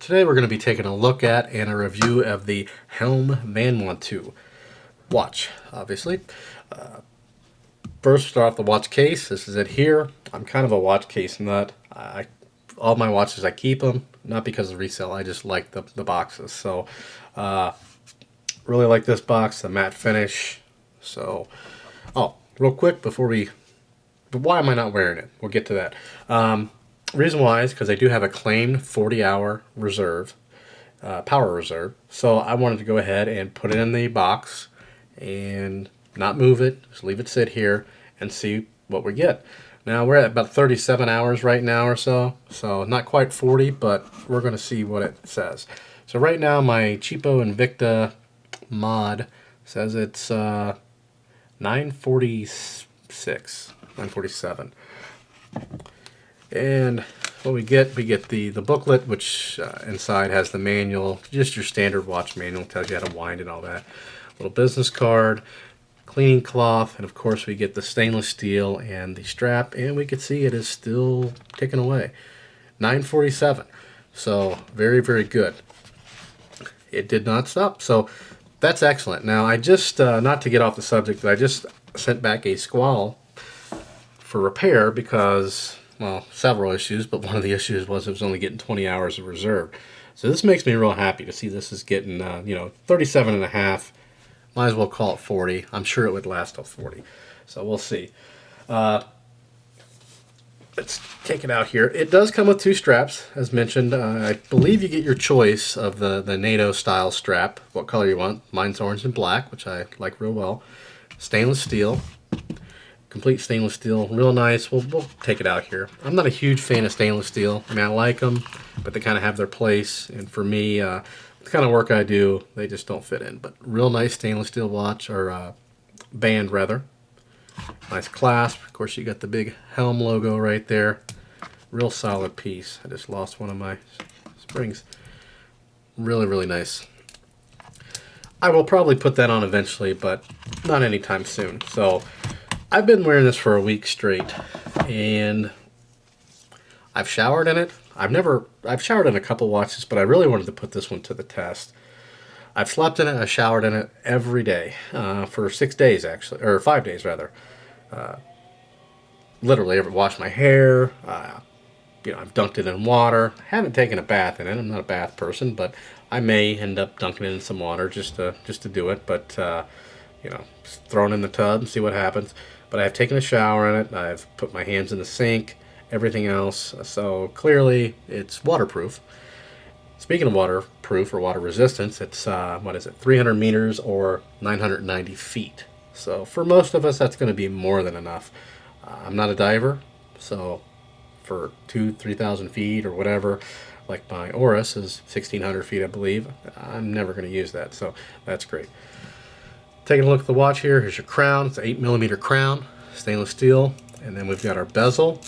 Today we're going to be taking a look at and a review of the Helm Vanuatu watch, obviously. First, start off the watch case. This is it here. I'm kind of a watch case nut. All my watches, I keep them, not because of resale, I just like the boxes. So, really like this box, the matte finish. So, real quick why am I not wearing it? We'll get to that. Reason why is because I do have a claimed 40-hour reserve, power reserve. So I wanted to go ahead and put it in the box and not move it, just leave it sit here and see what we get. Now we're at about 37 hours right now or so not quite 40, but we're going to see what it says. So right now my cheapo Invicta mod says it's 946, 947. And what we get the booklet, which inside has the manual, just your standard watch manual, tells you how to wind and all that. Little business card, cleaning cloth, and of course we get the stainless steel and the strap, and we can see it is still ticking away. 947. So very, very good. It did not stop. So that's excellent. Now I just, not to get off the subject, but I just sent back a squall for repair because, well, several issues, but one of the issues was it was only getting 20 hours of reserve. So this makes me real happy to see this is getting, 37 and a half. Might as well call it 40. I'm sure it would last till 40. So we'll see. Let's take it out here. It does come with two straps, as mentioned. I believe you get your choice of the NATO style strap, what color you want. Mine's orange and black, which I like real well. Stainless steel. Complete stainless steel, real nice. We'll take it out here. I'm not a huge fan of stainless steel. I mean, I like them, but they kind of have their place. And for me, the kind of work I do, they just don't fit in. But real nice stainless steel watch, or band rather. Nice clasp. Of course, you got the big Helm logo right there. Real solid piece. I just lost one of my springs. Really, really nice. I will probably put that on eventually, but not anytime soon. So I've been wearing this for a week straight, and I've showered in it. I've showered in a couple watches, but I really wanted to put this one to the test. I've slept in it, I showered in it every day, for 6 days actually, or 5 days rather. Literally, I've washed my hair, I've dunked it in water. I haven't taken a bath in it. I'm not a bath person, but I may end up dunking it in some water just to do it, but just throw it in the tub and see what happens. But I've taken a shower in it, I've put my hands in the sink, everything else, so clearly it's waterproof. Speaking of waterproof or water resistance, it's 300 meters or 990 feet. So for most of us, that's going to be more than enough. I'm not a diver, so for 2,000-3,000 feet or whatever, like my Oris is 1,600 feet, I believe, I'm never going to use that, so that's great. Taking a look at the watch here, here's your crown. It's an 8mm crown, stainless steel. And then we've got our bezel.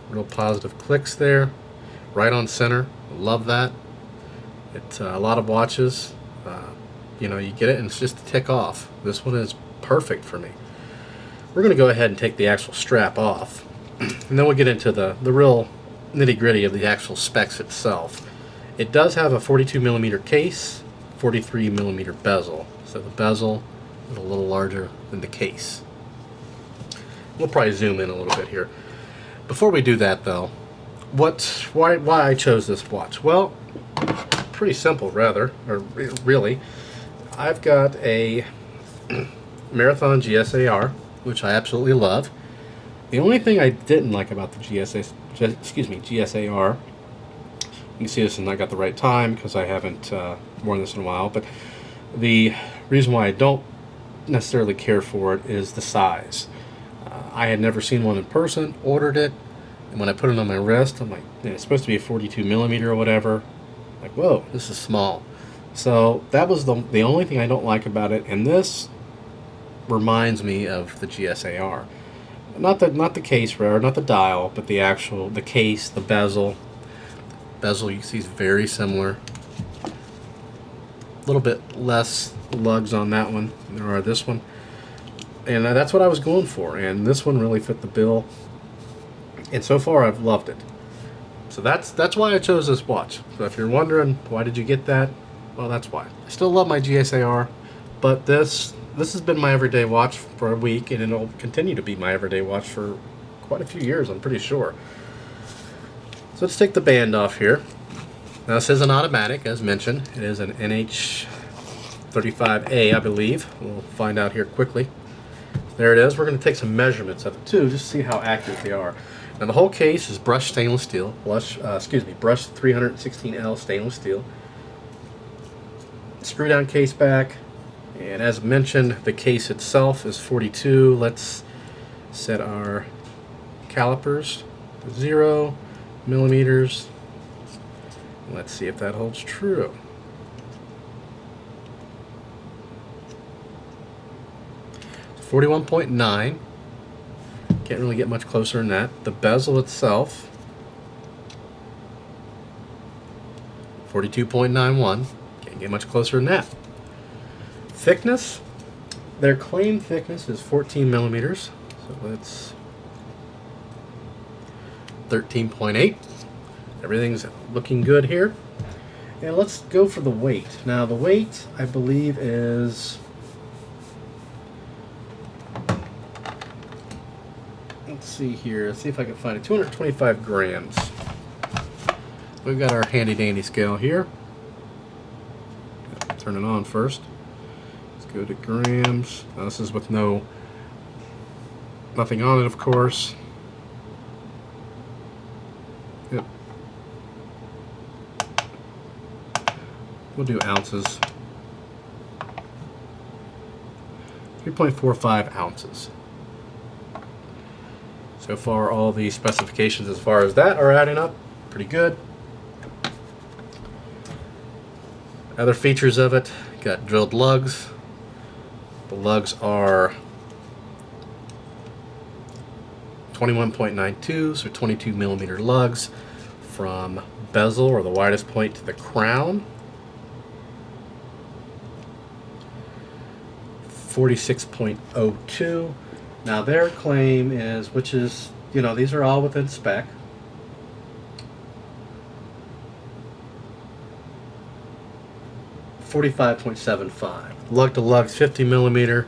Real positive clicks there. Right on center. Love that. It's a lot of watches. You get it and it's just a tick off. This one is perfect for me. We're going to go ahead and take the actual strap off. And then we'll get into the real nitty-gritty of the actual specs itself. It does have a 42mm case. 43mm bezel, so the bezel is a little larger than the case. We'll probably zoom in a little bit here. Before we do that though, why I chose this watch? Well, pretty simple rather, or really. I've got a Marathon GSAR, which I absolutely love. The only thing I didn't like about the GSAR, you can see this and I got the right time because I haven't worn this in a while, but the reason why I don't necessarily care for it is the size. I had never seen one in person, ordered it, and when I put it on my wrist, I'm like, it's supposed to be a 42mm or whatever. Like, whoa, this is small. So that was the only thing I don't like about it, and this reminds me of the GSAR. Not the case, or not the dial, but the case, the bezel. Bezel you see is very similar. A little bit less lugs on that one than there are this one. And that's what I was going for. And this one really fit the bill. And so far I've loved it. So that's why I chose this watch. So if you're wondering why did you get that, well, that's why. I still love my GSAR, but this has been my everyday watch for a week, and it'll continue to be my everyday watch for quite a few years, I'm pretty sure. So let's take the band off here. Now this is an automatic, as mentioned. It is an NH35A, I believe. We'll find out here quickly. There it is. We're going to take some measurements of it too, just to see how accurate they are. Now the whole case is brushed stainless steel, brushed 316L stainless steel. Screw down case back, and as mentioned, the case itself is 42. Let's set our calipers to 0 millimeters. Let's see if that holds true. It's 41.9. Can't really get much closer than that. The bezel itself, 42.91. Can't get much closer than that. Thickness, their claimed thickness is 14 millimeters. So let's 13.8. Everything's looking good here. And let's go for the weight. Now the weight, I believe, is, let's see here, let's see if I can find it, 225 grams. We've got our handy dandy scale here. Turn it on first. Let's go to grams. Now this is with nothing on it, of course. Yep. We'll do ounces. 3.45 ounces. So far, all the specifications as far as that are adding up pretty good. Other features of it, got drilled lugs. The lugs are 21.92, so 22 millimeter lugs from bezel, or the widest point, to the crown. 46.02. Now their claim is, which is, you know, these are all within spec. .75. Lug to lug's 50 millimeter.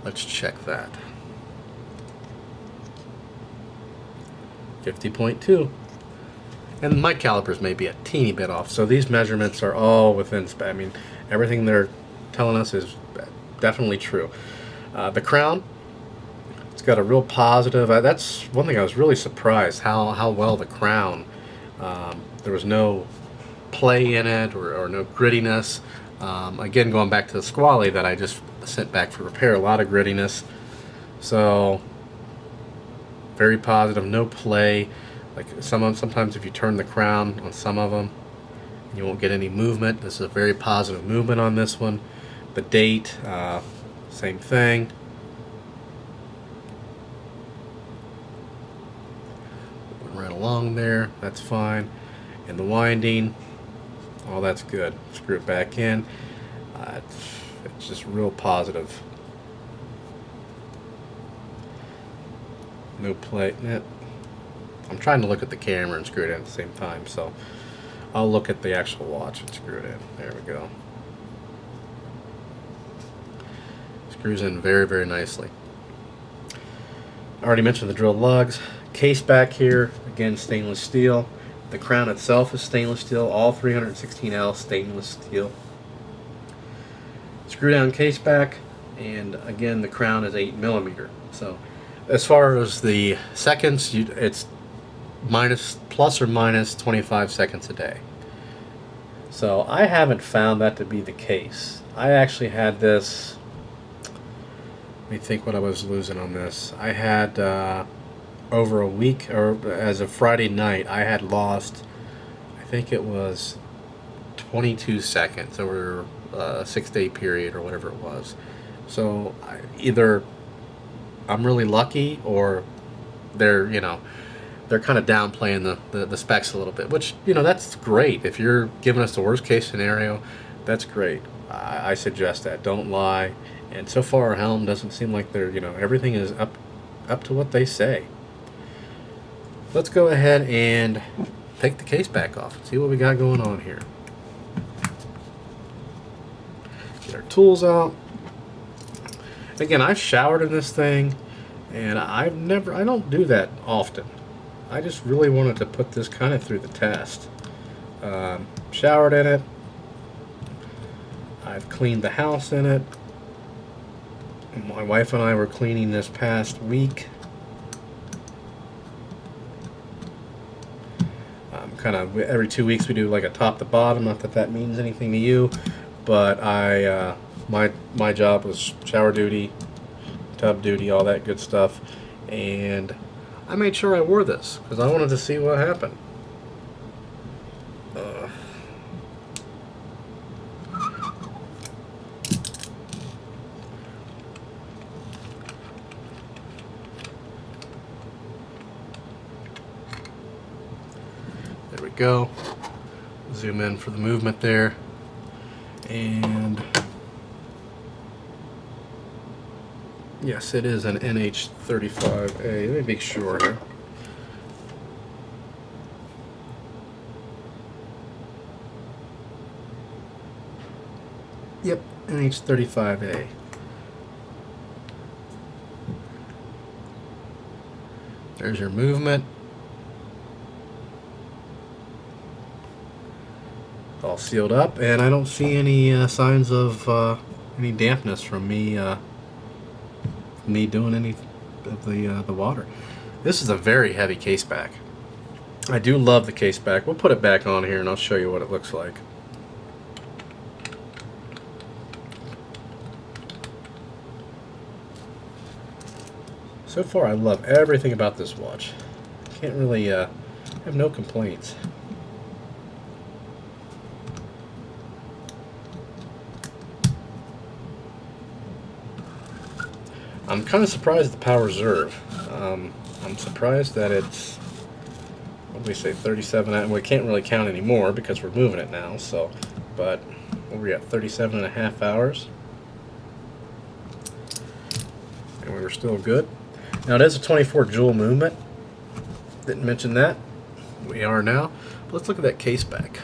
Let's check that. 50.2. And my calipers may be a teeny bit off, so these measurements are all within spec. I mean, everything they're telling us is definitely true. The crown, it's got a real positive. That's one thing I was really surprised how well the crown. There was no play in it or no grittiness. Again, going back to the squally that I just sent back for repair, a lot of grittiness. So very positive, no play. Like sometimes if you turn the crown on some of them, you won't get any movement. This is a very positive movement on this one. The date, same thing. Right along there, that's fine. And the winding, all that's good. Screw it back in. It's just real positive. No play. I'm trying to look at the camera and screw it in at the same time, so I'll look at the actual watch and screw it in. There we go. Screws in very, very nicely. I already mentioned the drilled lugs. Case back here, again, stainless steel. The crown itself is stainless steel, all 316L stainless steel. Screw down case back, and again, the crown is 8 millimeter. So as far as the seconds, it's plus or minus 25 seconds a day. So I haven't found that to be the case. I actually had this, let me think what I was losing on this. I had over a week, or as of Friday night, I had lost, I think it was 22 seconds over a 6-day period or whatever it was. So either I'm really lucky, or they're kind of downplaying the specs a little bit, which, that's great. If you're giving us the worst case scenario, that's great. I suggest that. Don't lie. And so far, Helm doesn't seem like they're, everything is up to what they say. Let's go ahead and take the case back off and see what we got going on here. Get our tools out. Again, I've showered in this thing, and I don't do that often. I just really wanted to put this kind of through the test. Showered in it. I've cleaned the house in it. My wife and I were cleaning this past week. Kind of every 2 weeks we do like a top to bottom. Not that that means anything to you, but my job was shower duty, tub duty, all that good stuff, and I made sure I wore this because I wanted to see what happened. There we go. Zoom in for the movement there. And yes, it is an NH35A. Let me make sure here. Yep, NH35A. There's your movement. All sealed up, and I don't see any signs of any dampness from me doing any of the water. This is a very heavy case back. I do love the case back. We'll put it back on here and I'll show you what it looks like. So far I love everything about this watch. Can't really have no complaints. I'm kind of surprised at the power reserve. I'm surprised that it's, what do we say, 37. We can't really count anymore because we're moving it now. So, but what were we at, 37.5 hours, and we were still good. Now it is a 24 joule movement. Didn't mention that. We are now. But let's look at that case back.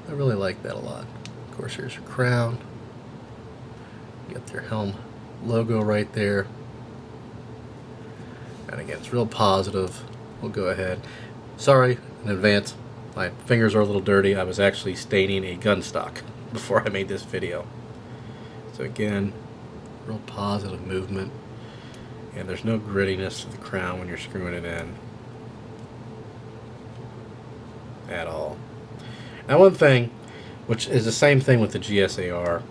I really like that a lot. Of course, here's your crown. You got your Helm logo right there. And again, it's real positive. We'll go ahead. Sorry in advance. My fingers are a little dirty. I was actually staining a gun stock before I made this video. So again, real positive movement. And there's no grittiness to the crown when you're screwing it in at all. Now one thing, which is the same thing with the GSAR,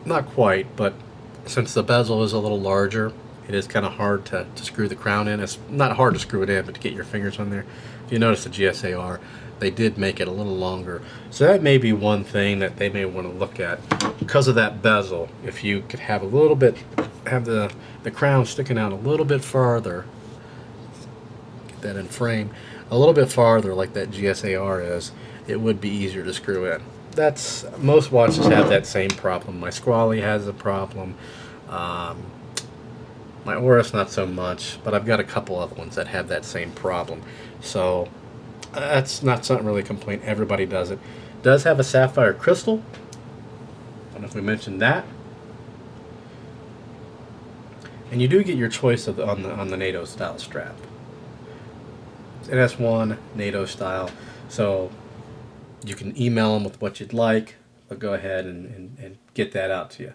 not quite, but since the bezel is a little larger, it is kind of hard to screw the crown in. It's not hard to screw it in, but to get your fingers on there. If you notice the GSAR, they did make it a little longer. So that may be one thing that they may want to look at. Because of that bezel, if you could have a little bit, have the crown sticking out a little bit farther, get that in frame, a little bit farther like that GSAR is, it would be easier to screw in. That's, most watches have that same problem. My Squally has a problem. My Oris not so much, but I've got a couple other ones that have that same problem. So that's not something really complain. Everybody does it. Does have a sapphire crystal. I don't know if we mentioned that. And you do get your choice of on the NATO style strap. It's NS1 NATO style. So you can email them with what you'd like. I'll go ahead and get that out to you.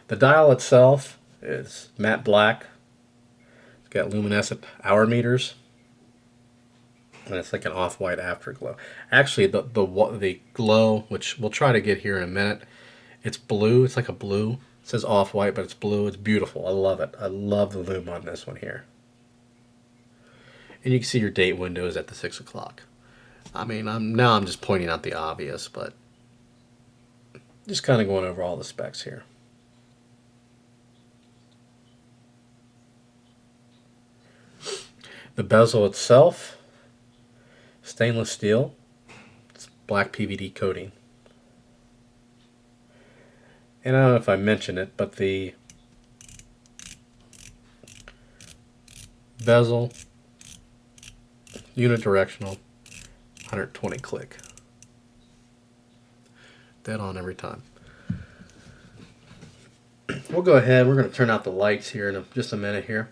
The dial itself is matte black. It's got luminescent hour meters, and it's like an off-white afterglow. Actually, the glow, which we'll try to get here in a minute, it's blue. It's like a blue. It says off-white, but it's blue. It's beautiful. I love it. I love the lume on this one here. And you can see your date window is at the 6 o'clock. I mean, I'm just pointing out the obvious, but just kind of going over all the specs here. The bezel itself, stainless steel. It's black PVD coating. And I don't know if I mentioned it, but the bezel, unidirectional, 120 click. Dead on every time. We'll go ahead. We're going to turn out the lights here in just a minute here.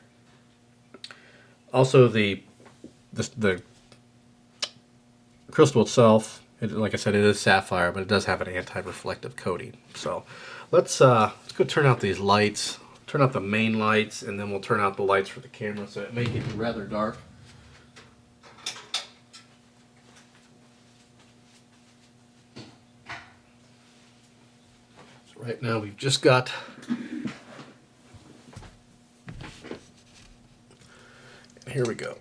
Also, the crystal itself, like I said, it is sapphire, but it does have an anti-reflective coating. So let's go turn out these lights. Turn out the main lights, and then we'll turn out the lights for the camera, so it may get rather dark. So right now we've just got here we go.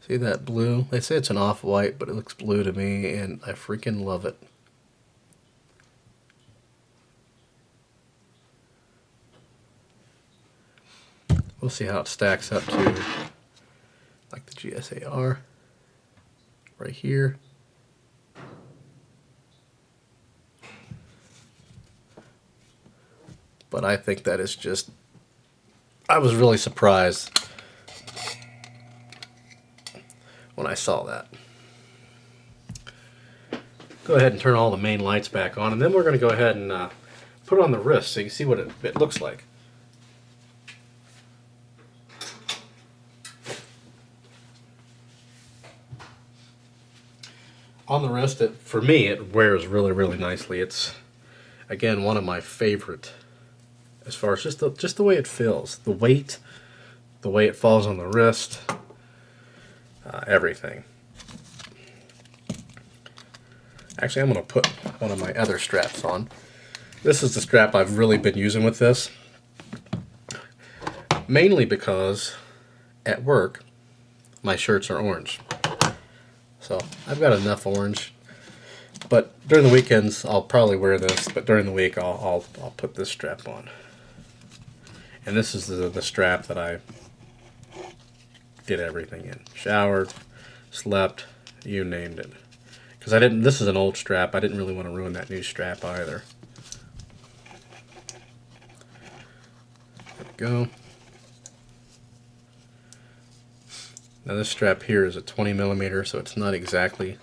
See that blue? They say it's an off-white, but it looks blue to me, and I freaking love it. We'll see how it stacks up to like the GSAR right here. But I think that is just, I was really surprised when I saw that. Go ahead and turn all the main lights back on, and then we're going to go ahead and put it on the wrist so you can see what it looks like. On the wrist, for me, it wears really, really nicely. It's, again, one of my favorite as far as just the way it feels. The weight, the way it falls on the wrist, everything. Actually, I'm going to put one of my other straps on. This is the strap I've really been using with this. Mainly because at work, my shirts are orange. So I've got enough orange, but during the weekends I'll probably wear this. But during the week I'll put this strap on. And this is the strap that I did everything in: showered, slept, you named it. Because I didn't. This is an old strap. I didn't really want to ruin that new strap either. There we go. Now this strap here is a 20 millimeter, so it's not exactly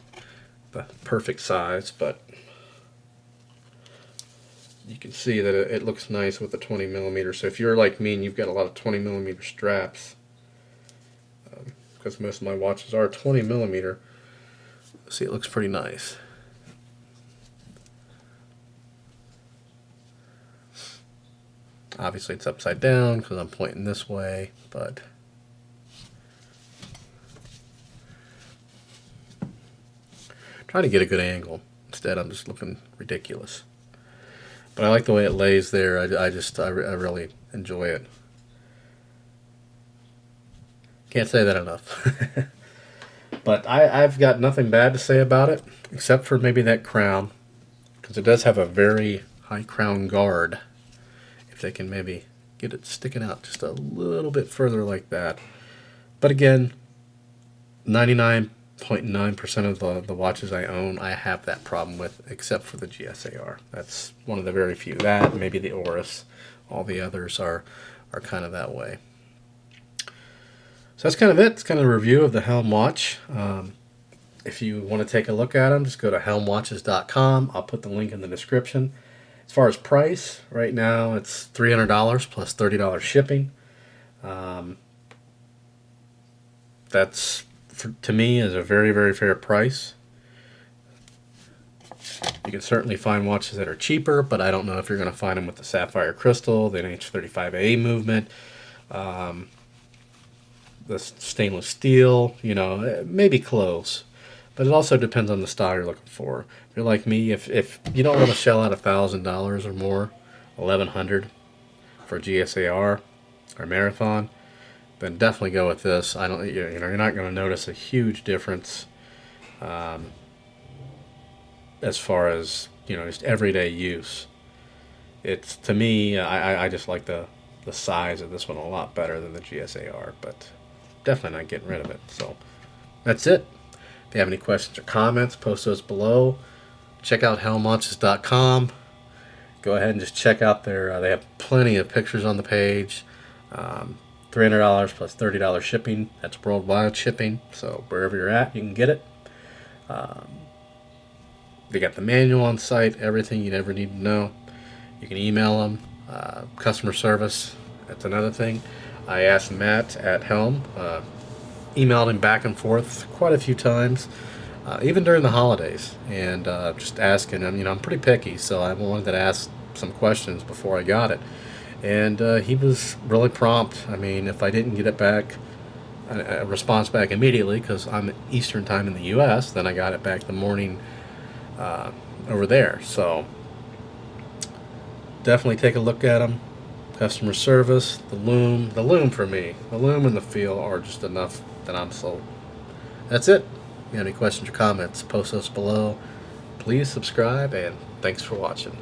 the perfect size, but you can see that it looks nice with the 20 millimeter. So if you're like me and you've got a lot of 20 millimeter straps, because most of my watches are 20 millimeter, see, it looks pretty nice. Obviously it's upside down because I'm pointing this way, but trying to get a good angle. Instead, I'm just looking ridiculous. But I like the way it lays there. I really enjoy it. Can't say that enough. But I've got nothing bad to say about it, except for maybe that crown, because it does have a very high crown guard. If they can maybe get it sticking out just a little bit further like that. But again, 99.9% of the watches I own, I have that problem with, except for the GSAR. That's one of the very few. That, maybe the Oris. All the others are kind of that way. So that's kind of it. It's kind of a review of the Helm watch. If you want to take a look at them, just go to helmwatches.com. I'll put the link in the description. As far as price, right now it's $300 plus $30 shipping. That's, to me, is a very, very fair price. You can certainly find watches that are cheaper, but I don't know if you're going to find them with the sapphire crystal, the NH35A movement, the stainless steel, you know, maybe close. But it also depends on the style you're looking for. If you're like me, if you don't want to shell out $1,000 or more, $1,100 for a GSAR or Marathon, then definitely go with this. I don't, you know, you're not going to notice a huge difference as far as, you know, just everyday use. It's, to me, I just like the size of this one a lot better than the GSAR, but definitely not getting rid of it. So that's it. If you have any questions or comments, post those below. Check out helmwatches.com. go ahead and just check out their, they have plenty of pictures on the page. $300 plus $30 shipping. That's worldwide shipping, so wherever you're at, you can get it. They got the manual on site, everything you ever need to know. You can email them. Customer service, that's another thing. I asked Matt at Helm, emailed him back and forth quite a few times, even during the holidays, and just asking him. You know, I'm pretty picky, so I wanted to ask some questions before I got it. And he was really prompt. I mean, if I didn't get it back, a response back immediately, because I'm Eastern time in the U.S., then I got it back the morning over there. So definitely take a look at them. Customer service, the loom for me, the loom and the feel are just enough that I'm sold. That's it. If you have any questions or comments, post those below. Please subscribe, and thanks for watching.